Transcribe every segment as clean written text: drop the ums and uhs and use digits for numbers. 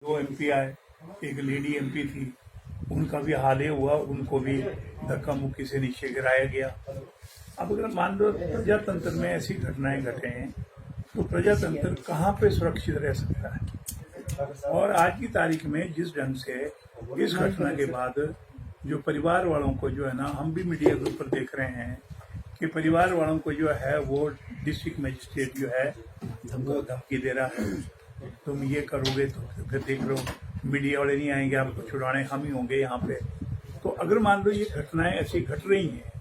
दो एमपी आए, एक लेडी एमपी थी, उनका भी हाल ही हुआ, उनको भी धक्का मुक्की से नीचे गिराया गया। अब अगर मान लो प्रजातंत्र में ऐसी घटनाएं घटे हैं तो प्रजातंत्र कहाँ पे सुरक्षित रह सकता है। और आज की तारीख में जिस ढंग से इस घटना के बाद जो परिवार वालों को जो है ना, हम भी मीडिया के ऊपर देख रहे हैं कि परिवार वालों को जो है वो डिस्ट्रिक्ट मजिस्ट्रेट जो है वो धमकी दे रहा है, तुम ये करोगे तो फिर देख लो मीडिया वाले नहीं आएंगे, आपको छुड़ाने हम ही होंगे यहाँ पे। तो अगर मान लो ये घटनाएं ऐसी घट रही हैं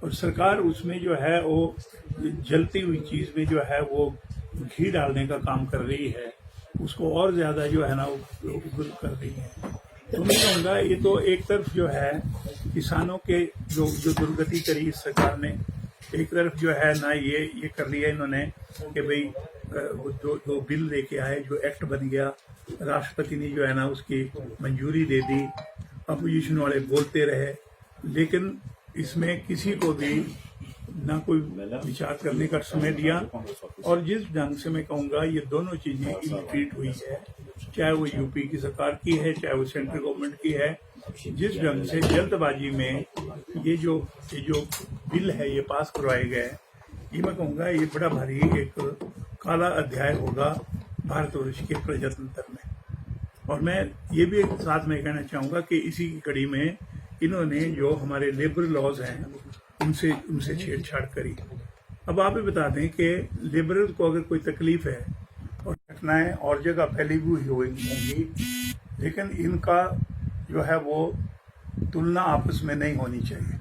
और सरकार उसमें जो है वो जलती हुई चीज में जो है वो घी डालने का काम कर रही है, उसको और ज्यादा जो है ना वो उग्र कर रही है, तो मैं कहूँगा ये तो एक तरफ जो है किसानों के जो दुर्गति करी इस सरकार ने, एक तरफ जो है ना ये कर लिया इन्होंने कि भाई जो बिल लेके आए, जो एक्ट बन गया, राष्ट्रपति ने जो है ना उसकी मंजूरी दे दी। अपोजिशन वाले बोलते रहे, लेकिन इसमें किसी को भी ना कोई विचार करने का समय दिया। और जिस ढंग से मैं कहूँगा ये दोनों चीजें इलट्रीट हुई है, चाहे वो यूपी की सरकार की है चाहे वो सेंट्रल गवर्नमेंट की है, जिस ढंग से जल्दबाजी में ये जो बिल है ये पास करवाए गए, ये मैं कहूँगा ये बड़ा भारी एक काला अध्याय होगा भारतवर्ष के प्रजातंत्र में। और मैं ये भी एक साथ में कहना चाहूँगा कि इसी की कड़ी में इन्होंने जो हमारे लेबर लॉज हैं उनसे छेड़छाड़ करी। अब आप भी बता दें कि लेबरर्स को अगर कोई तकलीफ है और घटनाएं और जगह फैली हुई होंगी, लेकिन इनका जो है वो तुलना आपस में नहीं होनी चाहिए।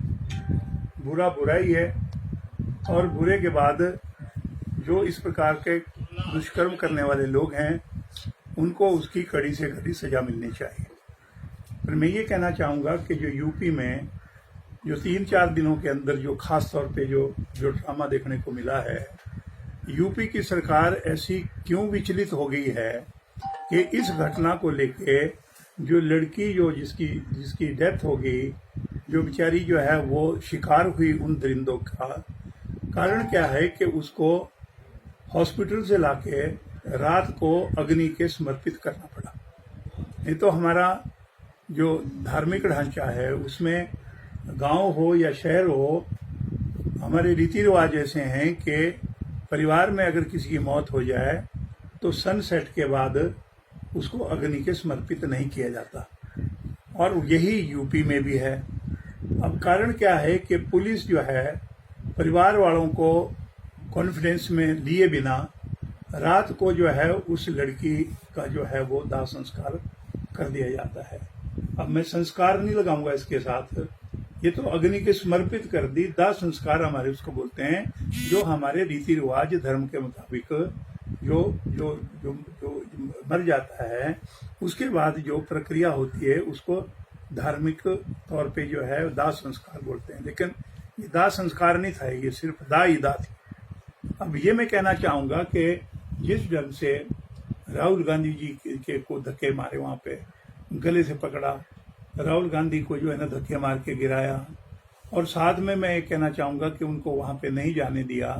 बुरा बुरा ही है और बुरे के बाद जो इस प्रकार के दुष्कर्म करने वाले लोग हैं उनको उसकी कड़ी से कड़ी सजा मिलनी चाहिए। पर मैं ये कहना चाहूँगा कि जो यूपी में जो 3-4 दिनों के अंदर जो खास तौर पे जो ड्रामा देखने को मिला है, यूपी की सरकार ऐसी क्यों विचलित हो गई है कि इस घटना को लेके जो लड़की जो जिसकी डेथ हो गई, जो बेचारी जो है वो शिकार हुई उन दरिंदों का, कारण क्या है कि उसको हॉस्पिटल से लाके रात को अग्नि के समर्पित करना पड़ा। नहीं तो हमारा जो धार्मिक ढांचा है उसमें गांव हो या शहर हो, हमारे रीति रिवाज ऐसे हैं कि परिवार में अगर किसी की मौत हो जाए तो सनसेट के बाद उसको अग्नि के समर्पित नहीं किया जाता, और यही यूपी में भी है। अब कारण क्या है कि पुलिस जो है परिवार वालों को कॉन्फिडेंस में लिए बिना रात को जो है उस लड़की का जो है वो दाह संस्कार कर दिया जाता है। अब मैं संस्कार नहीं लगाऊंगा इसके साथ, ये तो अग्नि के समर्पित कर दी, दाह संस्कार हमारे उसको बोलते हैं, जो हमारे रीति रिवाज धर्म के मुताबिक जो जो जो जो मर जाता है उसके बाद जो प्रक्रिया होती है उसको धार्मिक तौर पे जो है दाह संस्कार बोलते हैं। लेकिन ये दाह संस्कार नहीं था, ये सिर्फ दाह ही दाह थी। अब ये मैं कहना चाहूंगा कि जिस ढंग से राहुल गांधी जी के को धक्के मारे, वहां पे गले से पकड़ा, राहुल गांधी को जो है ना धक्के मार के गिराया, और साथ में मैं ये कहना चाहूंगा कि उनको वहां पे नहीं जाने दिया।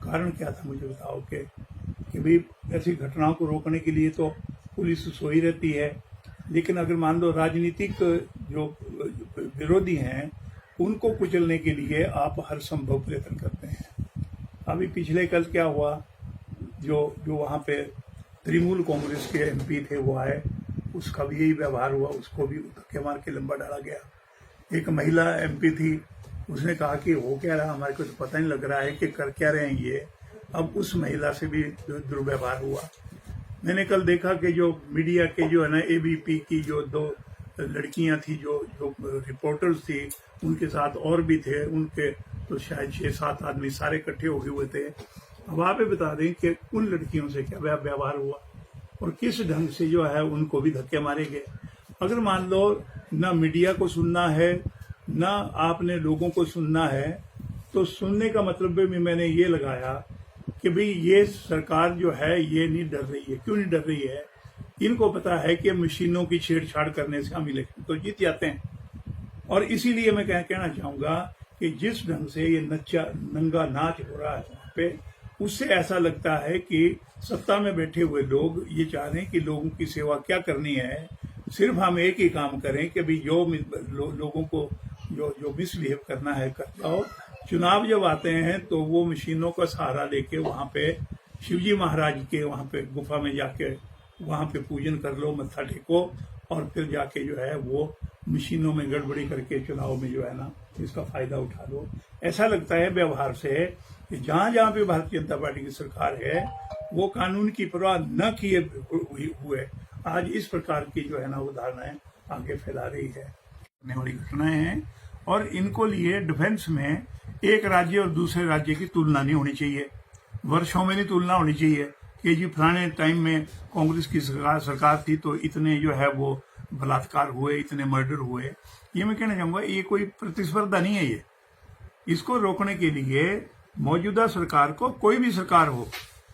कारण क्या था मुझे बताओ कि भाई ऐसी घटनाओं को रोकने के लिए तो पुलिस सोई रहती है, लेकिन अगर मान लो राजनीतिक जो विरोधी हैं उनको कुचलने के लिए आप हर संभव प्रयत्न करते हैं। अभी पिछले कल क्या हुआ, जो वहाँ पे तृणमूल कांग्रेस के एमपी थे वो आए, उसका भी यही व्यवहार हुआ, उसको भी धक्के मार के लंबा डाला गया। एक महिला एमपी थी, उसने कहा कि हो क्या रहा, हमारे को तो पता नहीं लग रहा है कि कर क्या रहे हैं ये। अब उस महिला से भी दुर्व्यवहार हुआ। मैंने कल देखा कि जो मीडिया के जो है ना एबीपी की जो 2 लड़कियां थी जो रिपोर्टर्स थी, उनके साथ और भी थे, उनके तो शायद 6-7 आदमी सारे इकट्ठे हो गए हुए थे। अब आप बता दें कि उन लड़कियों से क्या व्यवहार हुआ और किस ढंग से जो है उनको भी धक्के मारे गए। अगर मान लो ना मीडिया को सुनना है ना आपने लोगों को सुनना है, तो सुनने का मतलब भी मैंने ये लगाया कि भाई ये सरकार जो है ये नहीं डर रही है। क्यों नहीं डर रही है? इनको पता है कि मशीनों की छेड़छाड़ करने से हम इलेक्शन तो जीत जाते हैं। और इसीलिए मैं कहना चाहूंगा कि जिस ढंग से ये नंगा नाच हो रहा है वहाँ पे, उससे ऐसा लगता है कि सत्ता में बैठे हुए लोग ये चाह रहे हैं कि लोगों की सेवा क्या करनी है, सिर्फ हम एक ही काम करें कि भाई जो लोगों को जो मिसबिहेव करना है कर जाओ। चुनाव जब आते हैं तो वो मशीनों का सहारा लेके वहां पे शिवजी महाराज के वहां पे गुफा में जाके वहां पे पूजन कर लो, मत्था टेको, और फिर जाके जो है वो मशीनों में गड़बड़ी करके चुनाव में जो है ना इसका फायदा उठा लो। ऐसा लगता है व्यवहार से कि जहां जहां पे भारतीय जनता पार्टी की सरकार है वो कानून की परवाह न किए हुए आज इस प्रकार की जो है ना उदाहरणाएं आगे फैला रही है। होने वाली घटनाएं हैं और इनको लिए डिफेंस में एक राज्य और दूसरे राज्य की तुलना नहीं होनी चाहिए, वर्षों में नहीं तुलना होनी चाहिए कि जी फलाने टाइम में कांग्रेस की सरकार थी तो इतने जो है वो बलात्कार हुए, इतने मर्डर हुए। ये मैं कहना चाहूंगा ये कोई प्रतिस्पर्धा नहीं है। ये इसको रोकने के लिए मौजूदा सरकार को, कोई भी सरकार हो,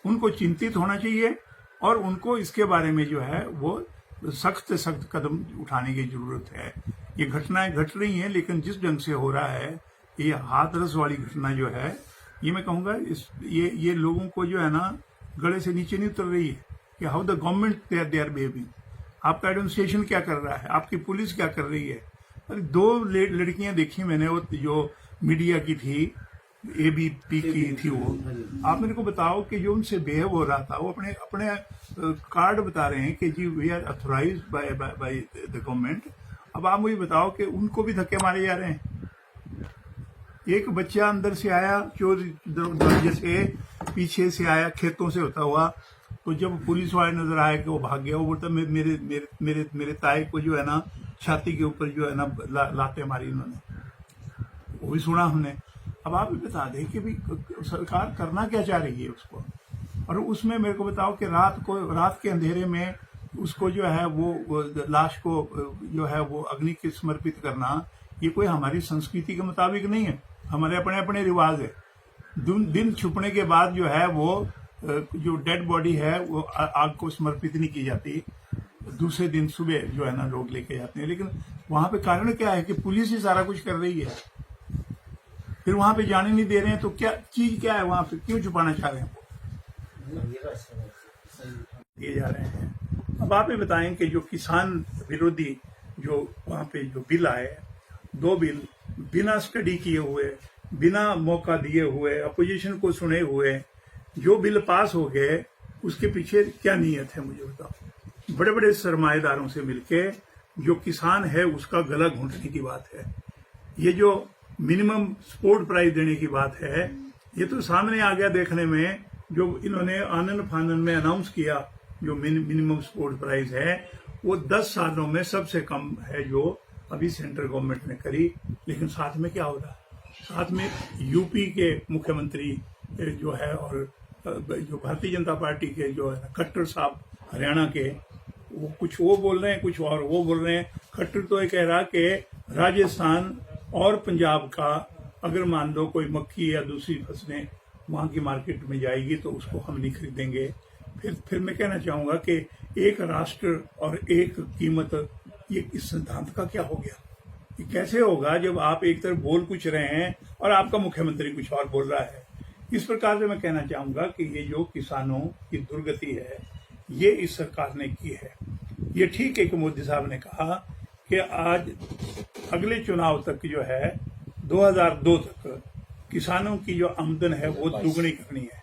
उनको चिंतित होना चाहिए और उनको इसके बारे में जो है वो सख्त से सख्त कदम उठाने की जरूरत है। ये घटनाएं घट रही हैं लेकिन जिस ढंग से हो रहा है ये हाथरस वाली घटना जो है ये मैं कहूंगा ये लोगों को जो है ना गले से नीचे नहीं उतर रही है कि how the government they are behaving. आपका एडमिनिस्ट्रेशन क्या कर रहा है, आपकी पुलिस क्या कर रही है। अरे 2 लड़कियां देखी मैंने, वो जो मीडिया की थी, ABP की थी, वो आप मेरे को बताओ कि जो उनसे बिहेव हो रहा था वो अपने अपने कार्ड बता रहे हैं कि जी we are authorise by the government. अब आप मुझे बताओ कि उनको भी धक्के मारे जा रहे हैं। एक बच्चा अंदर से आया, चोर दरवाजे से पीछे से आया, खेतों से होता हुआ, तो जब पुलिस वाले नजर आए कि वो भाग गया, वो बोलता मेरे मेरे मेरे मेरे ताए को जो है ना छाती के ऊपर जो है ना लाते मारी उन्होंने, वो भी सुना हमने। अब आप भी बता दें कि भी सरकार करना क्या चाह रही है उसको, और उसमें मेरे को बताओ कि रात के अंधेरे में उसको जो है वो लाश को जो है वो अग्नि के समर्पित करना, ये कोई हमारी संस्कृति के मुताबिक नहीं है। हमारे अपने अपने रिवाज है। दिन छुपने के बाद जो है वो जो डेड बॉडी है वो आग को समर्पित नहीं की जाती, दूसरे दिन सुबह जो है ना लोग लेके जाते हैं। लेकिन वहां पे कारण क्या है कि पुलिस ही सारा कुछ कर रही है, फिर वहां पे जाने नहीं दे रहे हैं। तो क्या चीज क्या है वहां पे, क्यों छुपाना चाह रहे हैं, दिए जा रहे हैं। अब आप ही बताएं कि जो किसान विरोधी जो वहां पे जो बिल आए, 2 बिल बिना स्टडी किए हुए, बिना मौका दिए हुए, अपोजिशन को सुने हुए जो बिल पास हो गए, उसके पीछे क्या नीयत है मुझे बताओ। बड़े बड़े सरमाएदारों से मिलके जो किसान है उसका गला घोंटने की बात है। ये जो मिनिमम सपोर्ट प्राइस देने की बात है, ये तो सामने आ गया देखने में। जो इन्होंने आनन फानन में अनाउंस किया जो मिनिमम सपोर्ट प्राइस है, वो 10 सालों में सबसे कम है जो अभी सेंट्रल गवर्नमेंट ने करी। लेकिन साथ में क्या हो रहा है, साथ में यूपी के मुख्यमंत्री जो है और जो भारतीय जनता पार्टी के जो है खट्टर साहब हरियाणा के, वो कुछ वो बोल रहे हैं, कुछ और वो बोल रहे हैं। खट्टर तो ये कह रहा कि राजस्थान और पंजाब का अगर मान लो कोई मक्की या दूसरी फसलें वहां की मार्केट में जाएगी तो उसको हम नहीं खरीदेंगे। फिर मैं कहना चाहूंगा कि एक राष्ट्र और एक कीमत, ये इस सिद्धांत का क्या हो गया। ये कैसे होगा जब आप एक तरफ बोल कुछ रहे हैं और आपका मुख्यमंत्री कुछ और बोल रहा है। इस प्रकार से मैं कहना चाहूंगा कि ये जो किसानों की दुर्गति है ये इस सरकार ने की है। ये ठीक है कि मोदी साहब ने कहा कि आज अगले चुनाव तक जो है 2002 तक किसानों की जो आमदन है वो दुगनी करनी है।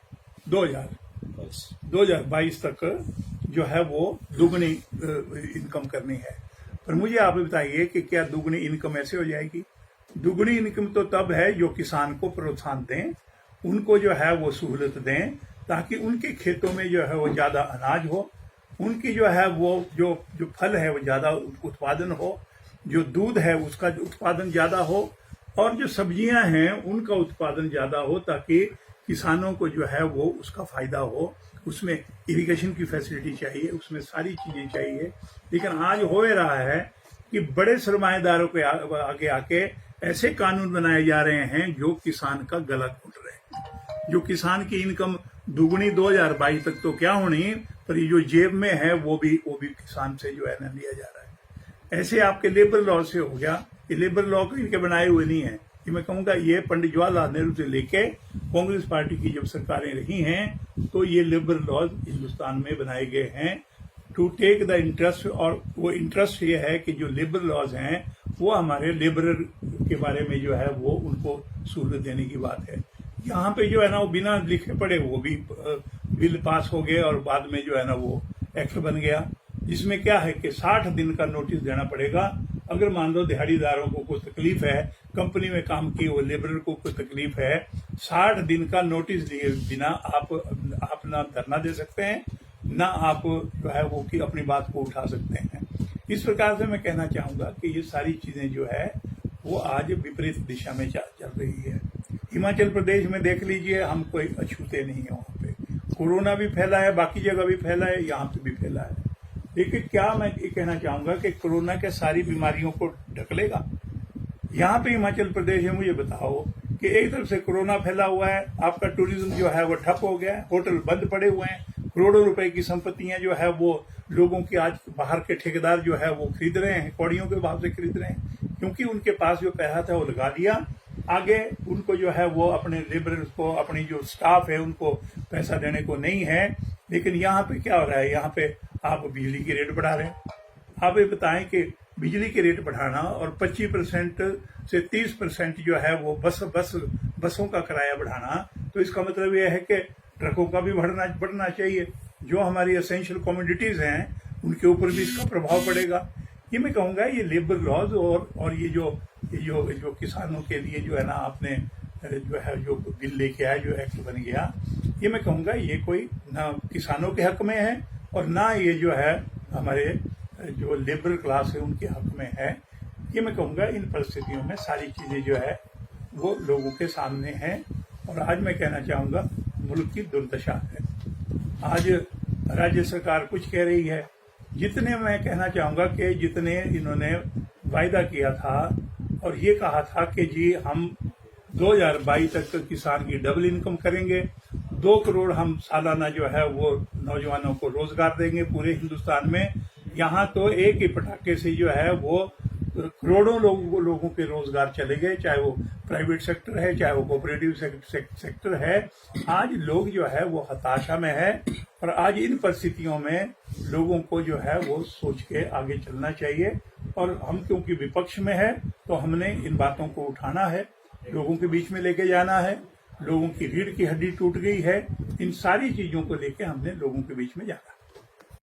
2022 तक जो है वो दुगनी इनकम करनी है। पर मुझे आप बताइए कि क्या दुगनी इनकम ऐसे हो जाएगी। दुगनी इनकम तो तब है जो किसान को प्रोत्साहन दें, उनको जो है वो सहूलत दें, ताकि उनके खेतों में जो है वो ज्यादा अनाज हो, उनकी जो है वो जो फल है वो ज्यादा उत्पादन हो, जो दूध है उसका उत्पादन ज्यादा हो, और जो सब्जियां हैं उनका उत्पादन ज्यादा हो, ताकि किसानों को जो है वो उसका फायदा हो। उसमें इरिगेशन की फैसिलिटी चाहिए, उसमें सारी चीजें चाहिए। लेकिन आज हो रहा है कि बड़े सरमाएदारों के आगे आके ऐसे कानून बनाए जा रहे हैं जो किसान का गला घोट रहे हैं। जो किसान की इनकम दुगनी 2022 तक तो क्या होनी, पर ये जो जेब में है वो भी किसान से जो है ना लिया जा रहा है। ऐसे आपके लेबर लॉ से हो गया। ये लेबर लॉ इनके बनाए हुए नहीं है, कि मैं कहूँगा ये पंडित जवाहरलाल नेहरू से लेके कांग्रेस पार्टी की जब सरकारें रही हैं तो ये लिबरल लॉज हिंदुस्तान में बनाए गए हैं टू टेक द इंटरेस्ट, और वो इंटरेस्ट ये है कि जो लिबरल लॉज हैं वो हमारे लेबरर के बारे में जो है वो उनको सहूलत देने की बात है। यहाँ पे जो है ना वो बिना लिखे पढ़े वो भी बिल पास हो गए और बाद में जो है ना वो एक्ट बन गया, जिसमें क्या है कि 60 दिन का नोटिस देना पड़ेगा। अगर मान लो दिहाड़ीदारों को कोई तकलीफ है, कंपनी में काम किए हुए लेबरर को कोई तकलीफ है, 60 दिन का नोटिस दिए बिना आप ना धरना दे सकते हैं, ना आप जो है वो कि अपनी बात को उठा सकते हैं। इस प्रकार से मैं कहना चाहूंगा कि ये सारी चीजें जो है वो आज विपरीत दिशा में चल रही है। हिमाचल प्रदेश में देख लीजिए, हम कोई अछूते नहीं है, वहां पे कोरोना भी फैला है, बाकी जगह भी फैला है, यहाँ पे भी फैला है। लेकिन क्या मैं ये कहना चाहूंगा कि कोरोना के सारी बीमारियों को ढक लेगा? यहाँ पे हिमाचल प्रदेश है, मुझे बताओ कि एक तरफ से कोरोना फैला हुआ है, आपका टूरिज्म जो है वो ठप हो गया है, होटल बंद पड़े हुए हैं, करोड़ों रुपए की संपत्तियां जो है वो लोगों की आज बाहर के ठेकेदार जो है वो खरीद रहे हैं, कौड़ियों के भाव से खरीद रहे हैं, क्योंकि उनके पास जो पैसा था वो लगा दिया। आगे उनको जो है वो अपने लेबरर्स को, अपनी जो स्टाफ है उनको पैसा देने को नहीं है। लेकिन यहाँ पे क्या हो रहा है, यहाँ पे आप बिजली की रेट बढ़ा रहे हैं। आप ये बताएं कि बिजली के रेट बढ़ाना और 25% से 30% जो है वो बसों का किराया बढ़ाना, तो इसका मतलब यह है कि ट्रकों का भी बढ़ना चाहिए। जो हमारी एसेंशियल कमोडिटीज हैं उनके ऊपर भी इसका प्रभाव पड़ेगा। ये मैं कहूँगा ये लेबर लॉज और ये जो किसानों के लिए जो है ना आपने जो बिल लेके आया, जो एक्ट बन गया, ये मैं कहूँगा ये कोई ना किसानों के हक में है और ना ये जो है हमारे जो लेबर क्लास है उनके हक में है। ये मैं कहूँगा इन परिस्थितियों में सारी चीजें जो है वो लोगों के सामने हैं। और आज मैं कहना चाहूँगा मुल्क की दुर्दशा है। आज राज्य सरकार कुछ कह रही है, जितने मैं कहना चाहूँगा कि जितने इन्होंने वायदा किया था और ये कहा था कि जी हम 2022 तक किसान की डबल इनकम करेंगे, 2 करोड़ हम सालाना जो है वो नौजवानों को रोजगार देंगे पूरे हिंदुस्तान में। यहाँ तो एक ही पटाखे से जो है वो करोड़ों लोगों के रोजगार चले गए, चाहे वो प्राइवेट सेक्टर है, चाहे वो कोऑपरेटिव सेक्टर है। आज लोग जो है वो हताशा में है और आज इन परिस्थितियों में लोगों को जो है वो सोच के आगे चलना चाहिए। और हम क्योंकि विपक्ष में है तो हमने इन बातों को उठाना है, लोगों के बीच में लेके जाना है। लोगों की रीढ़ की हड्डी टूट गई है, इन सारी चीजों को लेके हमने लोगों के बीच में जाना है।